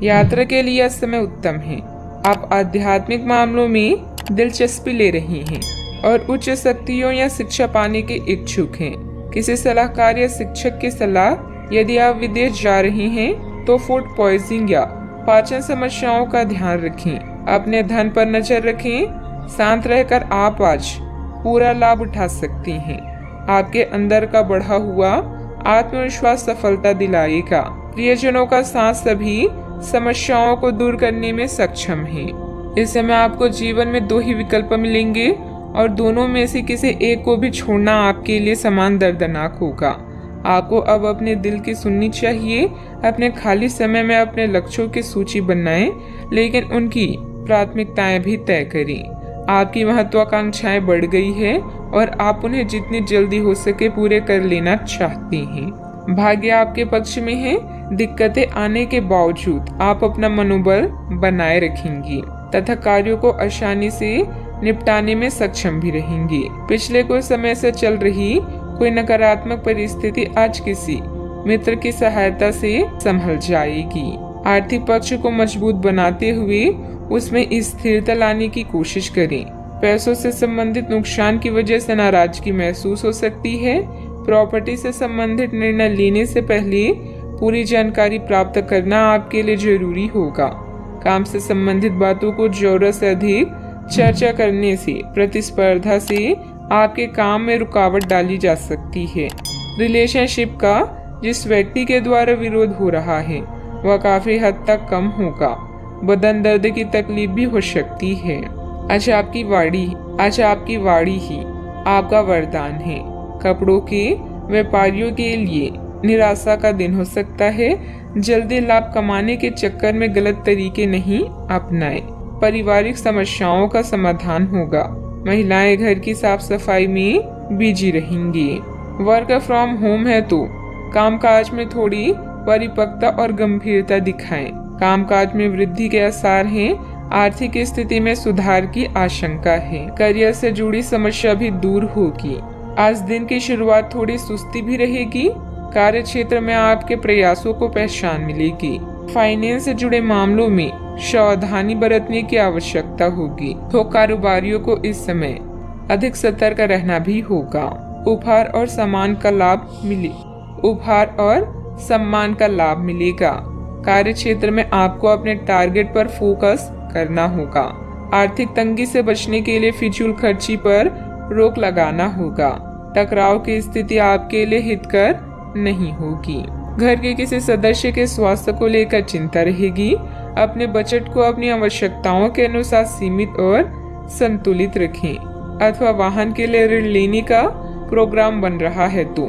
यात्रा के लिए यह समय उत्तम है। आप आध्यात्मिक मामलों में दिलचस्पी ले रही हैं और उच्च शक्तियों या शिक्षा पाने के इच्छुक हैं। किसी सलाहकार या शिक्षक की सलाह यदि आप विदेश जा रही हैं तो फूड पॉइजनिंग या पाचन समस्याओं का ध्यान रखें। अपने धन पर नजर रखें। शांत रहकर आप आज पूरा लाभ उठा सकती हैं। आपके अंदर का बढ़ा हुआ आत्मविश्वास सफलता दिलाएगा। प्रियजनों का साथ सभी समस्याओं को दूर करने में सक्षम है। इस समय आपको जीवन में 2 ही विकल्प मिलेंगे और दोनों में से किसी एक को भी छोड़ना आपके लिए समान दर्दनाक होगा। आपको अब अपने दिल की सुननी चाहिए। अपने खाली समय में अपने लक्ष्यों की सूची बनाएं, लेकिन उनकी प्राथमिकताएं भी तय करें। आपकी महत्वाकांक्षाएं बढ़ गई है और आप उन्हें जितनी जल्दी हो सके पूरे कर लेना चाहती हैं। भाग्य आपके पक्ष में है। दिक्कतें आने के बावजूद आप अपना मनोबल बनाए रखेंगी तथा कार्यों को आसानी से निपटाने में सक्षम भी रहेंगी। पिछले कुछ समय से चल रही कोई नकारात्मक परिस्थिति आज किसी मित्र की सहायता से संभल जाएगी। आर्थिक पक्ष को मजबूत बनाते हुए उसमें स्थिरता लाने की कोशिश करें। पैसों से संबंधित नुकसान की वजह से नाराजगी महसूस हो सकती है। प्रॉपर्टी से संबंधित निर्णय लेने से पहले पूरी जानकारी प्राप्त करना आपके लिए जरूरी होगा। काम से संबंधित बातों को जरूरत से अधिक चर्चा करने से प्रतिस्पर्धा से आपके काम में रुकावट डाली जा सकती है। रिलेशनशिप का जिस व्यक्ति के द्वारा विरोध हो रहा है वह काफी हद तक कम होगा। बदन दर्द की तकलीफ भी हो सकती है। आज आपकी वाड़ी ही आपका वरदान है। कपड़ों के व्यापारियों के लिए निराशा का दिन हो सकता है। जल्दी लाभ कमाने के चक्कर में गलत तरीके नहीं अपनाएं। पारिवारिक समस्याओं का समाधान होगा। महिलाएं घर की साफ सफाई में बिजी रहेंगी। वर्क फ्रॉम होम है तो कामकाज में थोड़ी परिपक्वता और गंभीरता दिखाएं। कामकाज में वृद्धि के आसार हैं। आर्थिक स्थिति में सुधार की आशंका है। करियर से जुड़ी समस्या भी दूर होगी। आज दिन की शुरुआत थोड़ी सुस्ती भी रहेगी। कार्य क्षेत्र में आपके प्रयासों को पहचान मिलेगी। फाइनेंस से जुड़े मामलों में सावधानी बरतने की आवश्यकता होगी। तो कारोबारियों को इस समय अधिक सतर्क रहना भी होगा। उपहार और सम्मान का लाभ मिलेगा। कार्य क्षेत्र में आपको अपने टारगेट पर फोकस करना होगा। आर्थिक तंगी से बचने के लिए फिजूल खर्ची पर रोक लगाना होगा। टकराव की स्थिति आपके लिए हितकर नहीं होगी। घर के किसी सदस्य के स्वास्थ्य को लेकर चिंता रहेगी। अपने बजट को अपनी आवश्यकताओं के अनुसार सीमित और संतुलित रखें। अथवा वाहन के लिए ऋण लेने का प्रोग्राम बन रहा है तो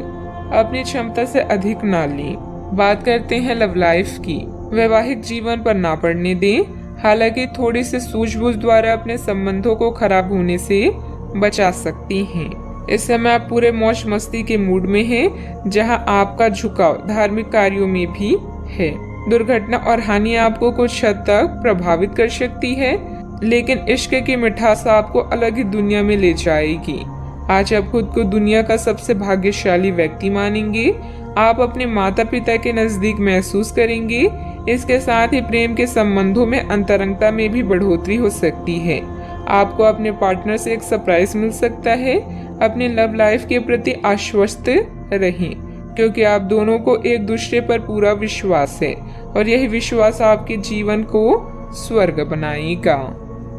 अपनी क्षमता से अधिक ना लें। बात करते हैं लव लाइफ की। वैवाहिक जीवन पर ना पड़ने दें। हालांकि थोड़ी सी सूझबूझ द्वारा अपने संबंधों को खराब होने से बचा सकती हैं। इस समय आप पूरे मौज मस्ती के मूड में हैं, जहां आपका झुकाव धार्मिक कार्यों में भी है। दुर्घटना और हानि आपको कुछ हद तक प्रभावित कर सकती है, लेकिन इश्क की मिठास आपको अलग ही दुनिया में ले जाएगी। आज आप खुद को दुनिया का सबसे भाग्यशाली व्यक्ति मानेंगे। आप अपने माता पिता के नजदीक महसूस करेंगे। इसके साथ ही प्रेम के संबंधों में अंतरंगता में भी बढ़ोतरी हो सकती है। आपको अपने पार्टनर से एक सरप्राइज मिल सकता है। अपने लव लाइफ के प्रति आश्वस्त रहें, क्योंकि आप दोनों को एक दूसरे पर पूरा विश्वास है और यही विश्वास आपके जीवन को स्वर्ग बनाएगा।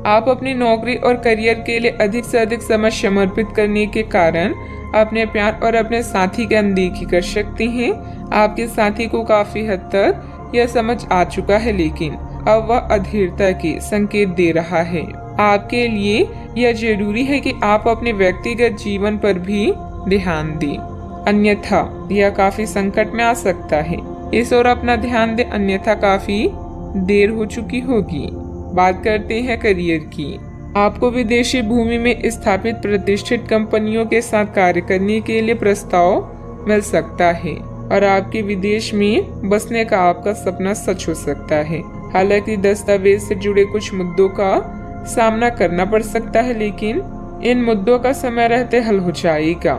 आप अपनी नौकरी और करियर के लिए अधिक से अधिक समय समर्पित करने के कारण अपने प्यार और अपने साथी की अनदेखी कर सकते हैं। आपके साथी को काफी हद तक यह समझ आ चुका है, लेकिन अब वह अधीरता के संकेत दे रहा है। आपके लिए यह जरूरी है कि आप अपने व्यक्तिगत जीवन पर भी ध्यान दें, अन्यथा यह काफी संकट में आ सकता है। इस ओर अपना ध्यान दें, अन्यथा काफी देर हो चुकी होगी। बात करते हैं करियर की। आपको विदेशी भूमि में स्थापित प्रतिष्ठित कंपनियों के साथ कार्य करने के लिए प्रस्ताव मिल सकता है और आपके विदेश में बसने का आपका सपना सच हो सकता है। हालांकि दस्तावेज से जुड़े कुछ मुद्दों का सामना करना पड़ सकता है, लेकिन इन मुद्दों का समय रहते हल हो जाएगा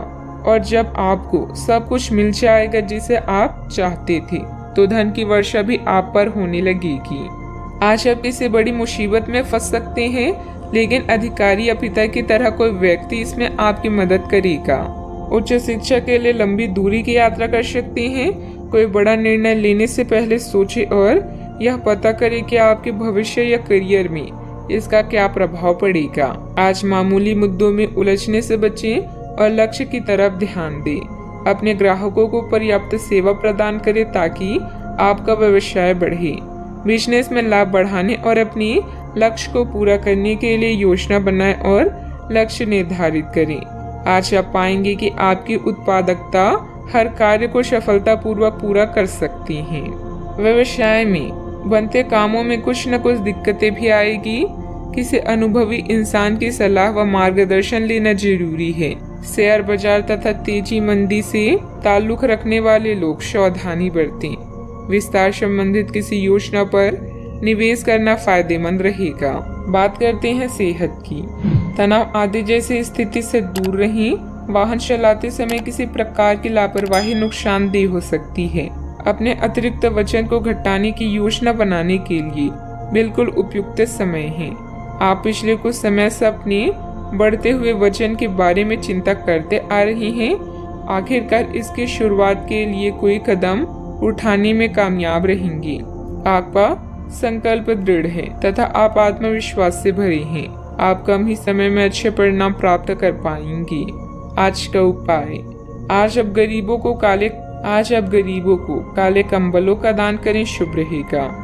और जब आपको सब कुछ मिल जाएगा जिसे आप चाहते थे, तो धन की वर्षा भी आप पर होने लगेगी। आज आप किसी बड़ी मुसीबत में फंस सकते हैं, लेकिन अधिकारी या पिता की तरह कोई व्यक्ति इसमें आपकी मदद करेगा। उच्च शिक्षा के लिए लंबी दूरी की यात्रा कर सकते हैं। कोई बड़ा निर्णय लेने से पहले सोचें और यह पता करें कि आपके भविष्य या करियर में इसका क्या प्रभाव पड़ेगा। आज मामूली मुद्दों में उलझने से बचें और लक्ष्य की तरफ ध्यान दें। अपने ग्राहकों को पर्याप्त सेवा प्रदान करें ताकि आपका व्यवसाय बढ़े। बिजनेस में लाभ बढ़ाने और अपनी लक्ष्य को पूरा करने के लिए योजना बनाएं और लक्ष्य निर्धारित करें। आज आप पाएंगे कि आपकी उत्पादकता हर कार्य को सफलतापूर्वक पूरा कर सकती है। व्यवसाय में बनते कामों में कुछ न कुछ दिक्कतें भी आएगी। किसी अनुभवी इंसान की सलाह व मार्गदर्शन लेना जरूरी है। शेयर बाजार तथा तेजी मंदी से ताल्लुक रखने वाले लोग सावधानी बरतें। विस्तार संबंधित किसी योजना पर निवेश करना फायदेमंद रहेगा। बात करते हैं सेहत की। तनाव आदि जैसी स्थिति से दूर रहें। वाहन चलाते समय किसी प्रकार की लापरवाही नुकसानदेह हो सकती है। अपने अतिरिक्त वजन को घटाने की योजना बनाने के लिए बिल्कुल उपयुक्त समय है। आप पिछले कुछ समय से अपने बढ़ते हुए वजन के बारे में चिंता करते आ रहे हैं। आखिरकार इसकी शुरुआत के लिए कोई कदम उठाने में कामयाब रहेंगे। आपका संकल्प दृढ़ है तथा आप आत्मविश्वास से भरे हैं। आप कम ही समय में अच्छे परिणाम प्राप्त कर पाएंगे। आज का उपाय, आज आप गरीबों को काले कंबलों का दान करें, शुभ रहेगा।